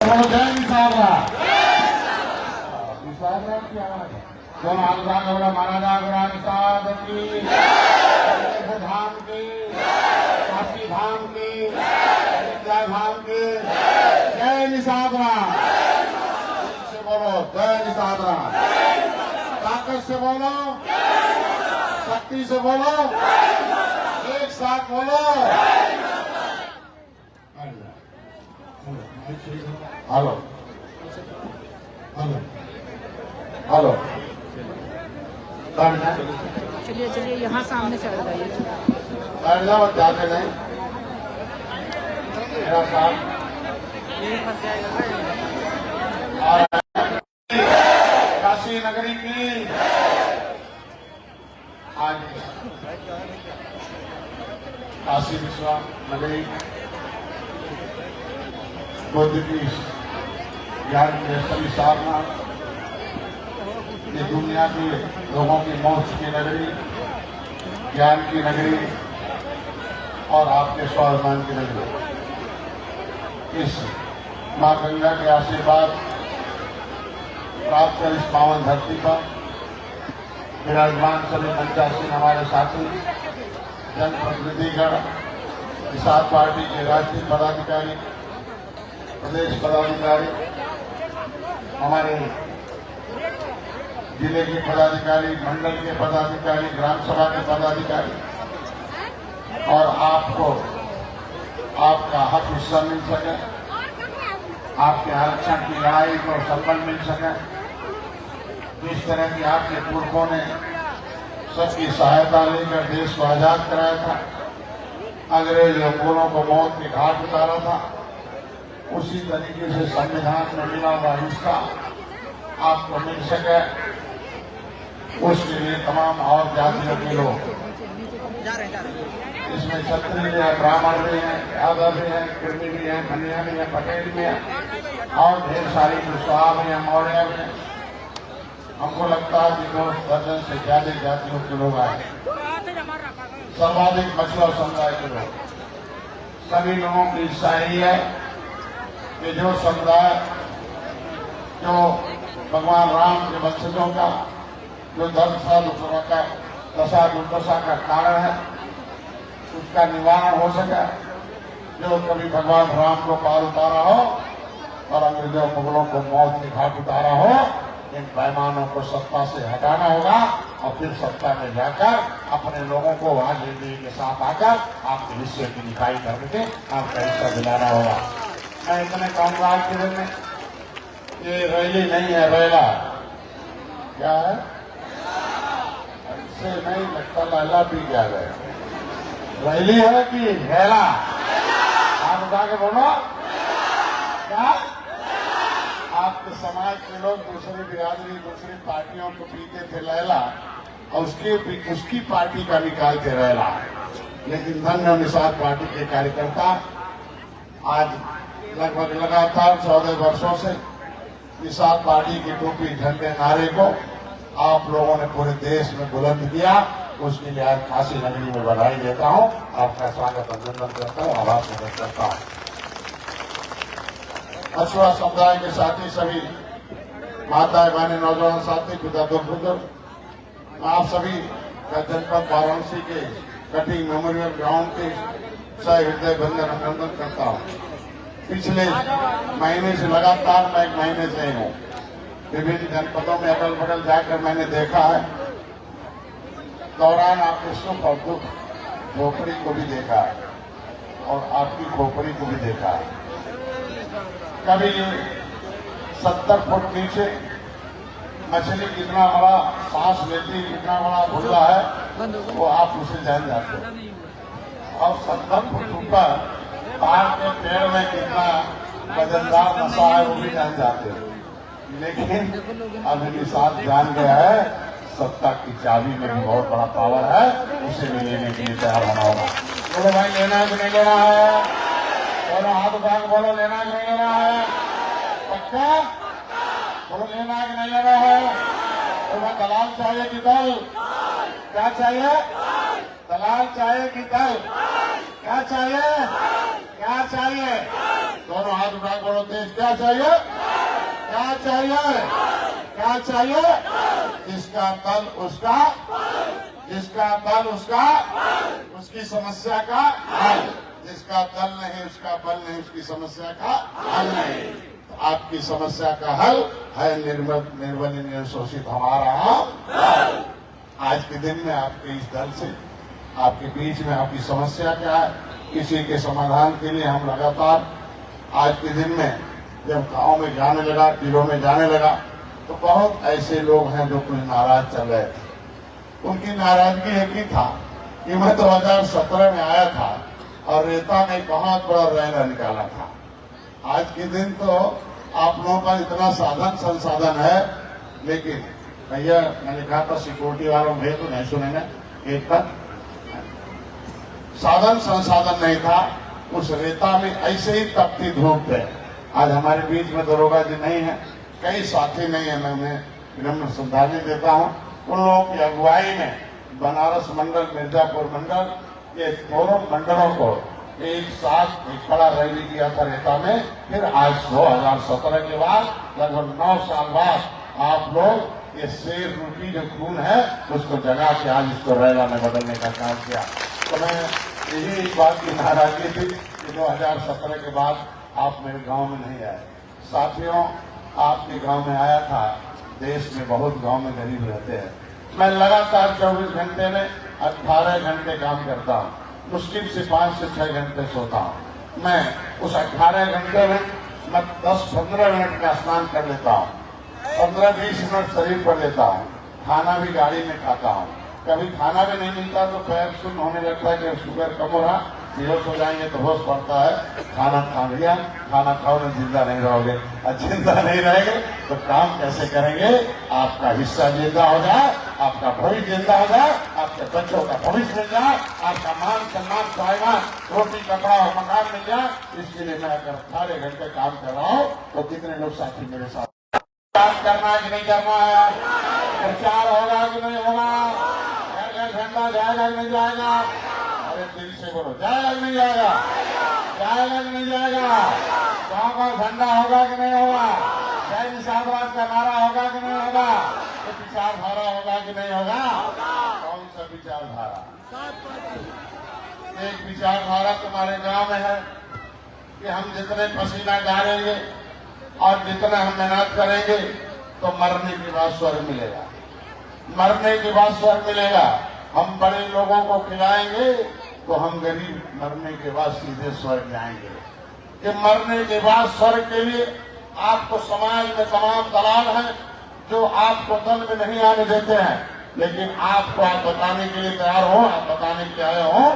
जय निसाबरा निसाबरा क्या दोनों आलूरा महाराजा गुरान साहब की धाम की काशी धाम की जय धाम की जय निसाबरा से बोलो जय निसाबरा ताकत से बोलो शक्ति से बोलो एक साथ बोलो हेलो हेलो हेलो चलिए चलिए यहाँ सामने से आ जाइए। बैठ जाओ जाते नहीं मेरा साथ काशी नगरी की आज काशी विश्वनाथ नगरी बुद्ध की ज्ञान के सभी सारनाथ ये दुनिया के लोगों की मोक्ष की नगरी, ज्ञान की नगरी और आपके स्वाभिमान की नगरी। इस मां गंगा के आशीर्वाद प्राप्त कर इस पावन धरती पर विराजमान सभी पंचासीन हमारे साथी जनप्रतिनिधिगण, निषाद पार्टी के राष्ट्रीय पदाधिकारी, प्रदेश पदाधिकारी, हमारे जिले के पदाधिकारी, मंडल के पदाधिकारी, ग्राम सभा के पदाधिकारी और आपको आपका हक हिस्सा मिल सके, आपके आरक्षण की लड़ाई को संबल मिल सके, जिस तरह की आपके पुरखों ने सबकी सहायता लेकर देश को आजाद कराया था, अंग्रेज हुकूमतों को मौत के घाट उतारा था, उसी तरीके से संविधान में मिला हुआ हिस्सा आपको मिल सके, उसके लिए तमाम और जातियों के लोग, इसमें क्षत्रिय भी है, ब्राह्मण भी है, यादव भी है, कृषि भी है, खनिया भी है, पटेल भी है और ढेर सारी कुशवाहा भी है, मौर्य भी है। हमको लगता है कि 2 दर्जन से ज्यादा जातियों के लोग आए, सर्वाधिक मछुआ समुदाय के लोग। सभी लोगों की इच्छा यही है कि जो समुदाय जो भगवान राम के वंशजों का जो दशा दुर्दशा का कारण है उसका निवारण हो सके, जो कभी भगवान राम को पार उतारा हो और अंग्रेजों मुगलों को मौत के घाट उतारा हो, इन पैमानों को सत्ता से हटाना होगा और फिर सत्ता में जाकर अपने लोगों को वहां जिंदगी के साथ आकर आपके हिस्से की लिखाई करके आपका हिस्सा दिलाना होगा। मैं इतने कहूंगा आज के दिन में ये रैली नहीं है, रैला क्या है, इससे नहीं लगता लाला पी क्या गए, रैली है कि रैला? आप उठा के बोलो क्या? आपके समाज के लोग दूसरी बिरादरी दूसरी पार्टियों को पीते थे लैला और उसकी पार्टी का निकालते रैला, लेकिन धन्य निषाद पार्टी के कार्यकर्ता आज लगभग लगातार 14 वर्षों से निषाद पार्टी की टोपी झंडे नारे को आप लोगों ने पूरे देश में बुलंद किया, उसके लिए आज काशी नगरी में बधाई देता हूं, आपका स्वागत अभिनंदन करता हूं, आभार प्रकट करता हूं। मछुआ समुदाय के साथी सभी माताएं बहनें नौजवान साथी पिता बुजुर्ग, आप सभी का जनपद वाराणसी के कटिंग मेमोरियल ग्राउंड के सह हृदय बंधन अभिनंदन करता हूं। पिछले महीने से लगातार मैं 1 महीने से हूं, विभिन्न जनपदों में अगल बगल जाकर मैंने देखा है, दौरान आपके सुख और दुख खोपड़ी को भी देखा है और आपकी खोपड़ी को भी देखा है। कभी 70 फुट नीचे मछली कितना बड़ा सांस लेती, कितना बड़ा भुल्ला है वो आप उसे जान जाते हो, और 70 फुट ऊपर पहाड़ के पेड़ में कितना वजनदार नशा है वो भी जान जाते हो। लेकिन अब निषाद जान गया है सत्ता की चाबी में भी बहुत बड़ा पावर है, उसे भी लेने के लिए तैयार होना होगा। बोलो भाई लेना है कि नहीं लेना है? बोलो हाथ उठा के बोलो लेना है कि नहीं लेना है? पक्का बोलो लेना है कि नहीं लेना है? तो मैं दलाल चाहिए कि दल? क्या चाहिए? दलाल चाहिए कि दल? क्या चाहिए? क्या चाहिए? दोनों हाथ उठा के बोलो तेज। क्या चाहिए? क्या चाहिए? क्या चाहिए? जिसका दल उसका, जिसका दल उसका, उसकी समस्या का हल। जिसका दल नहीं उसका बल नहीं, उसकी समस्या का हल नहीं। तो आपकी समस्या का हल है निर्बल निर्शोषित हमारा हल। आज के दिन में आपके इस दल से, आपके बीच में आपकी समस्या क्या है, किसी के समाधान के लिए हम लगातार आज के दिन में जब गांव में जाने लगा, जिलों में जाने लगा, तो बहुत ऐसे लोग हैं जो कुछ नाराज चल रहे थे। उनकी नाराजगी एक ही था कि मैं 2017 में आया था और रेता में बहुत बड़ा रैला निकाला था। आज के दिन तो आप लोगों का इतना साधन संसाधन है, लेकिन भैया मैंने कहा था सिक्योरिटी वालों भैया तो नहीं सुनेंगे, एक तक साधन संसाधन नहीं था। उस रेता में ऐसे ही तपती धूप है। आज हमारे बीच में दरोगा जी नहीं है, कई साथी नहीं है, मैं उन्हें विनम्र श्रद्धांजलि देता हूँ। उन लोगों की अगुवाई में बनारस मंडल, मिर्जापुर मंडल, ये दोनों मंडलों को एक साथ एक बड़ा रैली किया था रेता में। फिर आज 2017 के बाद लगभग 9 साल बाद आप लोग ये शेर रूपी जो खून है उसको जगा के आज इसको रैला में बदलने का काम किया। तो मैं यही एक बात की नाराजगी थी कि 2017 के बाद आप मेरे गांव में नहीं आए। साथियों, आपके गांव में आया था। देश में बहुत गांव में गरीब रहते हैं। मैं लगातार 24 घंटे में 18 घंटे काम करता हूँ। मुश्किल से 5 से 6 घंटे सोता हूँ। मैं उस 18 घंटे में मैं 10-15 मिनट का स्नान कर लेता हूँ, 15-20 मिनट शरीर पर लेता हूँ, खाना भी गाड़ी में खाता हूँ। कभी खाना भी नहीं मिलता तो पैर सुन्न होने लगता है कि शुगर कम हो रहा, बेहोश हो जाएंगे तो होश पड़ता है। खाना खा लिया, खाना खाओ ना, जिंदा नहीं रहोगे। और जिंदा नहीं रहेंगे तो काम कैसे करेंगे? आपका हिस्सा जिंदा हो जाए, आपका भविष्य जिंदा हो जाए, आपके बच्चों का भविष्य मिल जाए, आपका मान सम्मान स्वाभिमान, रोटी कपड़ा और मकान मिल जाए। इसके लिए मैं अगर 18 घंटे काम कर रहा हूँ तो कितने लोग साथी मेरे साथ काम करना है कि नहीं करना है? प्रचार होगा कि नहीं होगा? झंडा जाएगा कि नहीं जाएगा? अरे दिल से बोलो, जाएगा कि नहीं जाएगा? जाएगा कि नहीं जाएगा? गाँव का झंडा होगा कि नहीं होगा? जय निषादराज का नारा होगा कि नहीं होगा? तो विचारधारा होगा कि नहीं होगा? कौन सा विचारधारा? एक विचारधारा तुम्हारे गांव में है कि हम जितने पसीना डालेंगे और जितना हम मेहनत करेंगे तो मरने के बाद स्वर्ग मिलेगा। मरने के बाद स्वर्ग मिलेगा। हम बड़े लोगों को खिलाएंगे तो हम गरीब मरने के बाद सीधे स्वर्ग जाएंगे। कि मरने के बाद स्वर्ग के लिए आपको समाज में तमाम दलाल हैं जो आपको दल में नहीं आने देते हैं, लेकिन आपको आप बताने के लिए तैयार हो, आप बताने के आए हो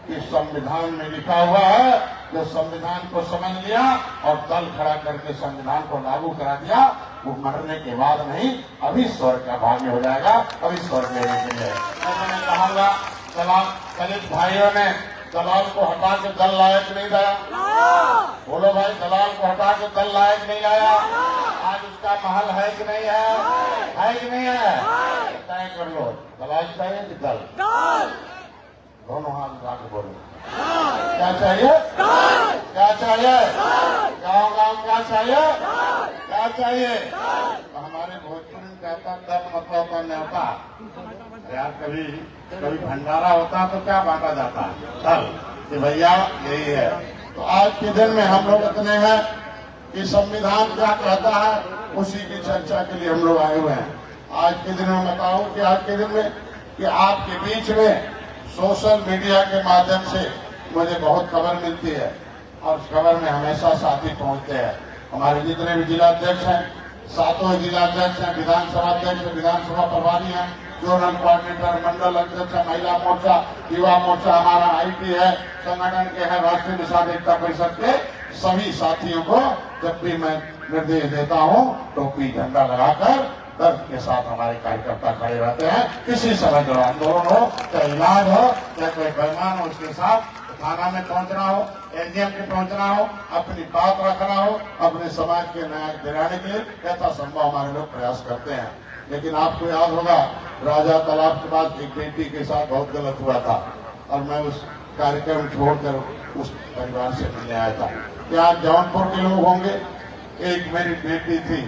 कि संविधान में लिखा हुआ है। जो संविधान को समझ लिया और दल खड़ा करके संविधान को लागू करा दिया, वो मरने के बाद नहीं, अभी स्वर्ग का भाग्य हो जाएगा, अभी स्वर्ग लेने के लिए। मैं कहूँगा दलाल दलित भाइयों ने दलाल को हटा के दल लायक नहीं लाया। बोलो भाई, दलाल को हटा के दल लायक नहीं आया। आज उसका महल है कि नहीं है कि नहीं है? तय कर लो, दलाल चाहिए कि दल? दोनों हाथ उठा के बोलो, क्या चाहिए? क्या चाहिए? गाँव गाँव क्या चाहिए? क्या चाहिए? तो हमारे भोजपुरी में कहता दल मतलब का न्योता। यार कभी भंडारा होता तो क्या बांटा जाता है? दल, कि भैया यही है। तो आज के दिन में हम लोग इतने हैं कि संविधान क्या कहता है उसी की चर्चा के लिए हम लोग आए हुए हैं। आज के दिन में बताऊं कि आज के दिन में कि आपके बीच में सोशल मीडिया के माध्यम से मुझे बहुत खबर मिलती है और उस खबर में हमेशा साथी पहुंचते हैं। हमारे जितने भी जिलाध्यक्ष हैं, 7 जिलाध्यक्ष हैं, विधानसभा अध्यक्ष, विधानसभा प्रभारी हैं, जोनल कोऑर्डिनेटर, मंडल अध्यक्ष, महिला मोर्चा, युवा मोर्चा, हमारा आईटी है, संगठन के है, राष्ट्रीय निषाद एकता परिषद के सभी साथियों को जब भी मैं निर्देश देता हूँ टोपी झंडा लगाकर दर्द के साथ हमारे कार्यकर्ता खड़े रहते हैं। किसी समय जो आंदोलन हो, चाहे इलाज हो, चाहे कोई बेईमान हो, उसके साथ थाना में पहुंचना हो, एसडीएम के पहुंचना हो, अपनी बात रखना हो, अपने समाज के न्याय दिलाने के लिए यथासंभव हमारे लोग प्रयास करते हैं। लेकिन आपको याद होगा राजा तालाब के बाद एक बेटी के साथ बहुत गलत हुआ था और मैं उस कार्यक्रम छोड़कर उस परिवार से मिलने आया था। यहाँ जौनपुर के लोग होंगे। एक मेरी बेटी थी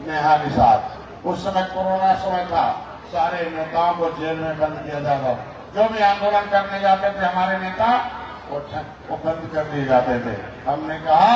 नेहा निषाद, उस समय कोरोना समय था, सारे नेताओं को जेल में बंद किया जाता। जो भी आंदोलन करने जाते थे हमारे नेता वो बंद कर दिए जाते थे। हमने कहा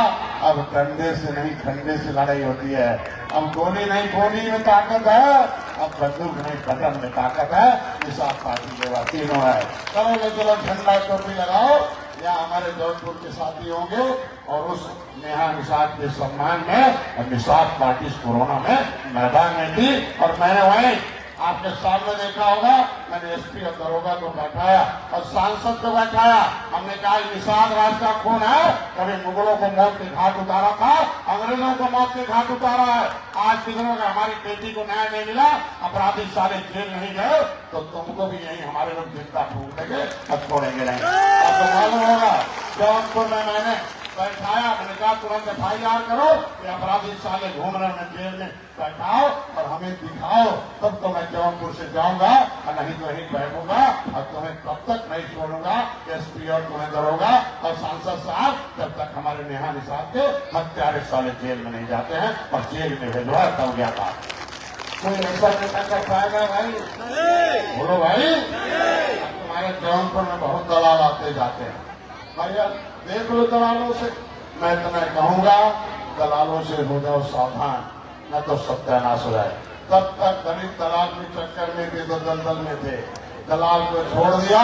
अब डंडे से नहीं ठंडे से लड़ाई होती है, अब गोली नहीं गोली में ताकत है, अब बंदूक नहीं बटन में ताकत है। निषाद पार्टी के तीनों है। चलो ले चलो झंडा टोपी लगाओ, या हमारे जौनपुर के साथी होंगे और उस नेहा निषाद के सम्मान में निषाद पार्टी कोरोना में मैदान में थी। और मैंने वहीं आपके सामने देखा होगा, मैंने एसपी और दरोगा को बैठाया और सांसद को बैठाया। हमने कहा निषाद राज का खून है, कभी मुगलों को मौत के घाट उतारा था, अंग्रेजों को मौत के घाट उतारा है। आज कितनों का हमारी बेटी को न्याय नहीं मिला, अपराधी सारे जेल नहीं गए, तो तुमको भी यही हमारे लोग जिंदा फूक देंगे और छोड़ेंगे नहीं। अब तो मालूम होगा जौनपुर में मैंने बैठाया, मैंने कहा तुरंत FIR करो, ये अपराधी साले घूम रहे हैं जेल में, बैठाओ और हमें दिखाओ, तब तो मैं जौनपुर से जाऊंगा और नहीं तो यहीं बैठूंगा और तुम्हें तब तक नहीं छोड़ूंगा। एसपी और तुम्हें दरोगा और सांसद साहब जब तक हमारे नेहा निषाद के हत्यारे साले जेल में नहीं जाते हैं और जेल में भेजवा तब गया था। कोई ऐसा नेता कर पाएगा भाई? बोलो भाई। तुम्हारे जौनपुर में बहुत दलाल आते जाते हैं भैया, देख लो दलालों से। मैं तुम्हें कहूंगा दलालों से हो जाओ सावधान, न तो सत्यानाश हो जाए। तब तक दलित दलाल के चक्कर में थे तो दलदल में थे, दलाल को छोड़ दिया,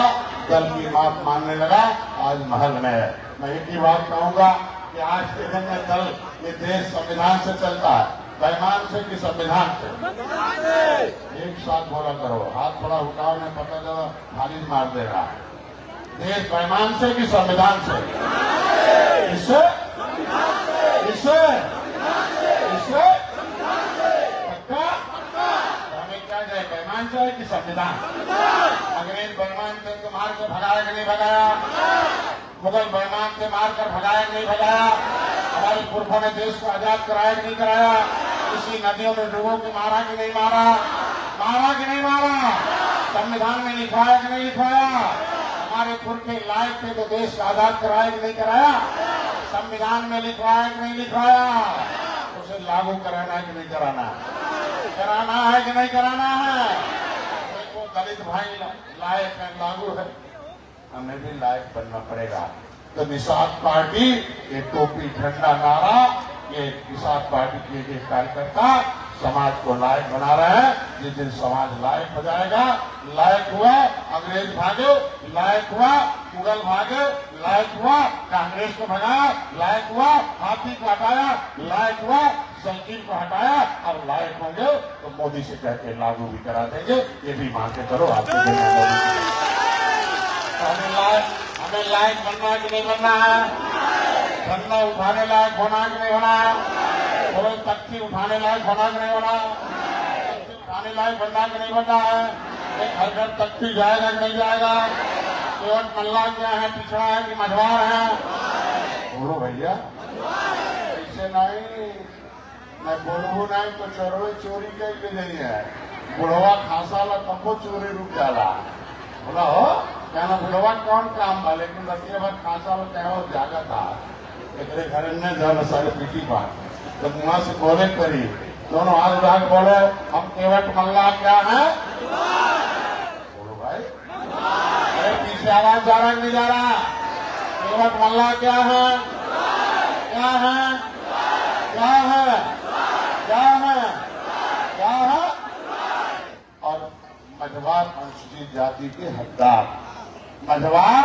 दल की बात मानने लगा, आज महल में है। मैं एक ही बात कहूंगा कि आज के दिन में दल ये देश संविधान से चलता है, बेईमान से कि संविधान से? एक साथ बोला करो, हाथ थोड़ा उठाओ, नहीं पता चला खारिज मार देगा। देश बेईमान से कि संविधान से? इससे इससे इससे पक्का? हमें क्या जाए, बेईमान से कि संविधान? अंग्रेज बेईमान थे तो मार के भगाया कि नहीं भगाया? मुगल बेईमान थे, मार कर भगाया कि नहीं भगाया? हमारे पुरखों ने देश को आजाद कराया कि नहीं कराया? इसी नदियों में डूबो के मारा कि नहीं मारा? मारा कि नहीं मारा? संविधान में लिखवाया कि नहीं लिखवाया? हमारे पुरखे लायक थे तो देश को आजाद कराया कि नहीं कराया? संविधान में लिखवाया कि नहीं लिखवाया? उसे लागू कराना है कि नहीं कराना? कराना है कि नहीं कराना है? देखो दलित भाई लायक है, लागू है, हमें भी लायक बनना पड़ेगा। तो निषाद पार्टी ये टोपी झंडा नारा, ये निषाद पार्टी के कार्यकर्ता समाज को लायक बना रहे हैं। जिस दिन समाज लायक हो जाएगा, लायक हुआ अंग्रेज भागे, लायक हुआ मुगल भागे, लायक हुआ कांग्रेस को भगाया, लायक हुआ हाथी को हटाया, लायक हुआ साइकिल को हटाया, और लायक होंगे तो मोदी से कह के लागू भी करा देंगे। ये भी मान के चलो आपके दिन में हमें लायक बनना है कि नहीं बनना है? झंडा उठाने लायक होना है कि नहीं होना है? बोलो तख्ती उठाने लायक होना कि नहीं होना? तख्ती उठाने लायक बनना कि नहीं बनना है? एक हर घर तख्ती जाएगा कि नहीं जाएगा? केवल मल्ला क्या है, पिछड़ा है कि मझवार है? बोलो भैया, ऐसे नहीं, मैं बोलू नहीं तो चोरी चोरी के लिए नहीं है। बुढ़वा खासा ला तबो चोरी रुक जाला। बोला हो क्या बुढ़वा कौन काम बा, लेकिन रतिया भर खासा ला कहो जागा था एक घर में जाना सारे पीटी बात तो वहां से बोले करी, दोनों हाथ उठा के बोलो हम केवट मल्ला क्या है? बोलो भाई, अरे पीछे आवाज जा रहा नहीं जा रहा? केवट मल्ला क्या है? क्या है? क्या है? क्या है? क्या है? और मझवार अनुसूचित जाति के हकदार, मझवार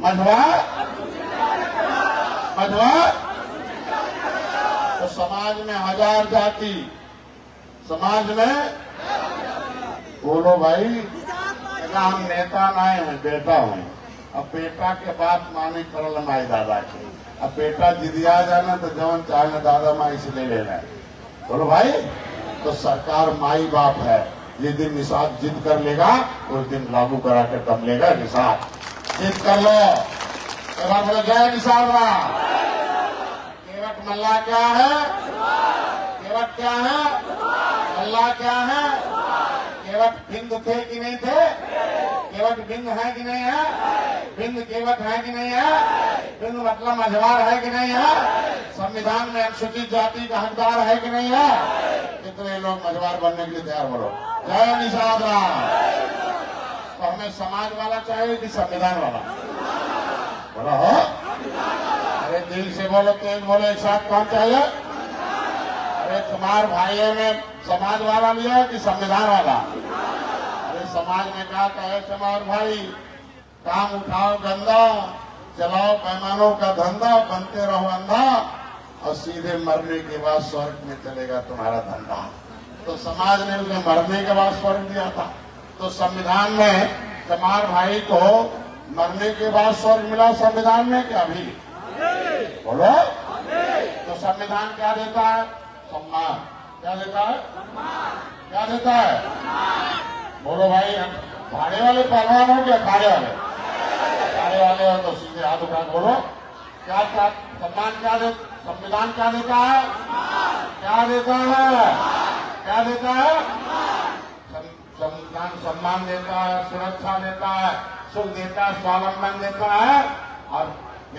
मझवार मझवार तो समाज में हजार जाति, समाज में बोलो भाई, हम नेता नहीं है, बेटा हूँ। अब बेटा के बात माने करल माई दादा के, अब बेटा जिदिया जाना तो जवन चाहे दादा माई से ले लेना। बोलो भाई, तो सरकार माई बाप है। जिस दिन निषाद जिद कर लेगा उस दिन लागू करा के दम लेगा निषाद। जिद कर लो, बोलो जय निषाद राम। केवट मल्ला क्या है? केवट क्या है? मल्ला क्या है? केवट हिंद थे कि नहीं थे? केवट बिंद है कि नहीं है? बिंद केवट है कि नहीं है? बिंद मतलब मझवार है कि नहीं है? संविधान में अनुसूचित जाति का हकदार है कि नहीं है? कितने लोग मझवार बनने के लिए तैयार? बोलो जय निषाद राम। तो हमें समाज वाला चाहिए कि संविधान वाला? बोलो हो, अरे दिल से बोलो, तेज बोलो, एक साथ कौन चाहिए? अरे तुम्हारे भाइयों ने समाज वाला लिया कि संविधान वाला? अरे समाज ने कहा कहे तुम्हारे भाई काम उठाओ गंदा, चलाओ पैमानों का धंधा, बनते रहो अंधा और सीधे मरने के बाद स्वर्ग में चलेगा तुम्हारा धंधा। तो समाज ने उसे मरने के बाद स्वर्ग दिया था। तो संविधान में तुम्हारे भाई को मरने के बाद स्वर्ग मिला संविधान में क्या? अभी बोलो। तो संविधान क्या देता है? सम्मान। क्या देता है? क्या देता है? बोलो भाई, भाड़े वाले पहलवान हो क्या खाड़े वाले? खाड़े वाले हो तो सीधे हाथ उठा बोलो क्या क्या सम्मान क्या दे? संविधान क्या देता है? क्या देता है? क्या देता है? संविधान सम्मान देता है, सुरक्षा देता है, सुख देता है, स्वावलंबन देता है और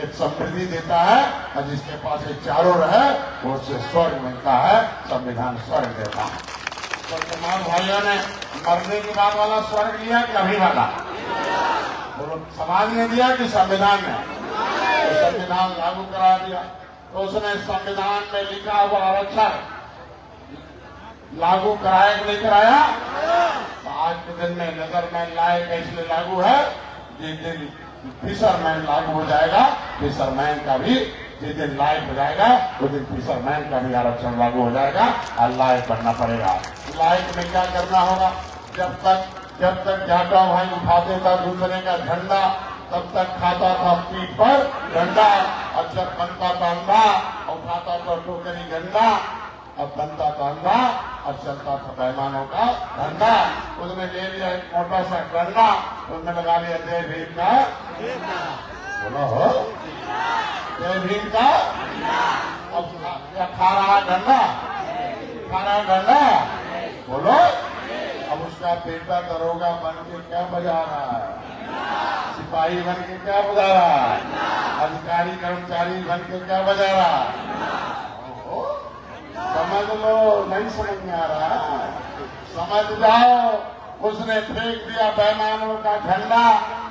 एक समृद्धि देता है। और जिसके पास ये चारों रहे वो उससे स्वर्ग मिलता है। संविधान स्वर्ग देता है। तो तमाम भाइयों ने मरने के बाद वाला स्वर्ग लिया कि अभी वाला? बोलो समाज ने दिया कि संविधान ने? तो संविधान लागू करा दिया। तो उसने संविधान में लिखा हुआ आरक्षण लागू कराया कि नहीं कराया? तो आज के दिन में नजरमैन लाए इसलिए लागू है। जिस दिन फिशरमैन लागू हो जाएगा, फिशरमैन का भी जिस दिन लायक हो जाएगा उस दिन फिशरमैन का भी आरक्षण लागू हो जाएगा और लायक बनना पड़ेगा। लायक में क्या करना होगा? जब तक जाटा भाई उठाते था दूसरे का झंडा तब तक खाता था पीठ पर डंडा, और जब बनता था अंधा उठाता था टोकरी गंडा, अब बनता था अंधा और चलता था पैमानों का धंधा। उसने ले लिया एक मोटा सा डंडा, उसने लगा लिया जय भीम का। बोलो हो, जय भीम का। अब क्या खा रहा डंडा? खा रहा डंडा? बोलो। अब उसका बेटा दरोगा बन के क्या बजा रहा है? सिपाही बन के क्या बजा रहा है? अधिकारी कर्मचारी बन के क्या बजा रहा है? समझ लो, नहीं समझ में आ रहा? समझ जाओ। उसने फेंक दिया पैमानों का झंडा,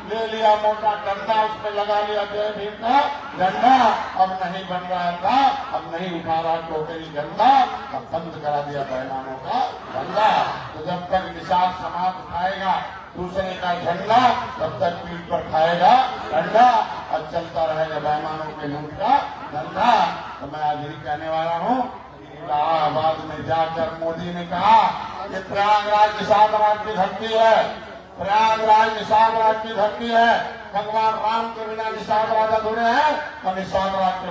ले लिया मोटा डंडा, उसमें लगा लिया जय भीम का झंडा। अब नहीं बन रहा था, अब नहीं उठा रहा टोकरी झंडा, अब बंद करा दिया पैमानों का झंडा। तो जब तक निषाद समाज उठाएगा दूसरे का झंडा तब तक पीठ पर खाएगा डंडा और चलता रहेगा पैमानों के लूट का धंधा। तो मैं आज यही कहने वाला हूँ। इलाहाबाद में जाकर मोदी ने कहा कि प्रयागराज निषाद राज की धरती है, प्रयागराज निषाद राज की धरती है। भगवान राम के बिना निषाद राज अधूरे हैं और निषाद राज के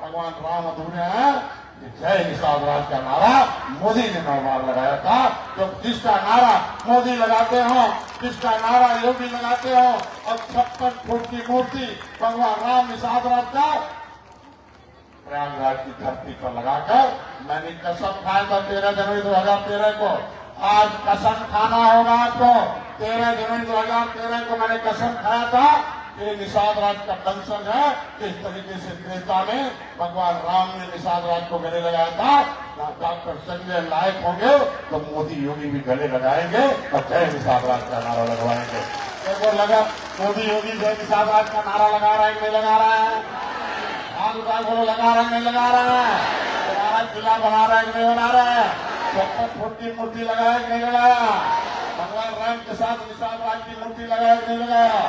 भगवान राम अधूरे हैं। जय निषाद राज का नारा मोदी ने 9 बार लगाया था। जो जिसका नारा मोदी लगाते हो, जिसका नारा योगी लगाते हो और 56 फुट की मूर्ति भगवान राम निषाद राज का प्रयागराज की धरती पर लगाकर मैंने कसम खाया था 13 जनवरी 2013 को। आज कसम खाना होगा आपको। 13 जनवरी 2013 को मैंने कसम खाया था कि निषाद राज का वंशज है। इस तरीके से त्रेता में भगवान राम ने निषाद राज को गले लगाया था। डॉक्टर संजय लायक होंगे तो मोदी योगी भी गले लगाएंगे और जय निषाद राज का नारा लगवाएंगे। देखो लगा मोदी योगी जय निषाद राज का नारा लगा रहा है कि नहीं लगा रहा है? हाथ उठा बोलो लगा रहा है नहीं लगा रहा है? तुम्हारा किला बना रहा है कि नहीं बना रहा है? 56 फुट की मूर्ति लगाया कि नहीं लगाया? भगवान राम के साथ निषाद राज की मूर्ति लगाया कि नहीं लगाया?